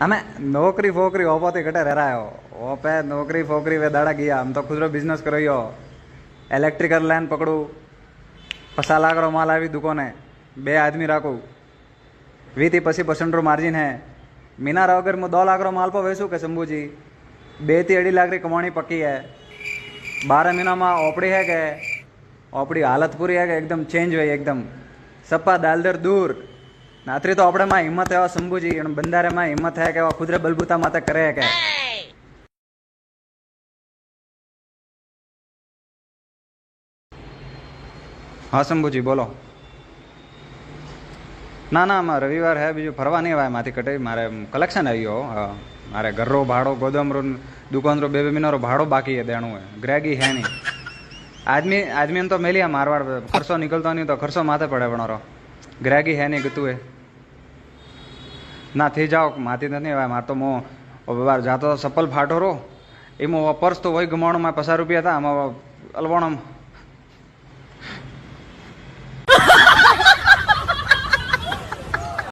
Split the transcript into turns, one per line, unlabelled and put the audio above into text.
हमें नौकरी फोकरी ओपोते कटे रह रहा हो ओपे नौकरी फोकरी वे दाड़ा गया हम तो खुदरो बिजनेस करो यो इलेक्ट्रिकल लाइन पकड़ू 50 लाख रो माल आई दुकाने 2 आदमी राखू 20-25% रो मार्जिन है मीना रो अगर मैं 2 लाख रो माल पर वेचू के शंभू जी 2 થી 2.5 लाख री कमाणी पक्की है 12 महीना में ओपड़ी है के ओपड़ी हालत पूरी है के एकदम चेंज हुई एकदम सप्पा दालदर दूर नात्री तो अपने में हिम्मत है शंभूजी बंदारे में हिम्मत है कि खुदरे बलबूता माते करे है के हाँ शंभूजी बोलो ना ना मैं रविवार है बीजू फरवा नहीं आया माथी कटे मारे कलेक्शन आई हो मारे घर रो भाड़ो गोदाम रो दुकान रो 2 महीना रो भाड़ो बाकी है देणु है ग्रेगी है नहीं आदमी आदमी ने तो मेलिया मारवाड़ खर्चो निकलता नहीं तो खर्चो माथे पड़े बनो ग्रेगी है नहीं गतु है ना थी जाओ माथी नहीं आया मार तो मो जातो सप्पल फाटो रो एम पर्स तो वही गमाणो में 50 रुपया था अलवाणो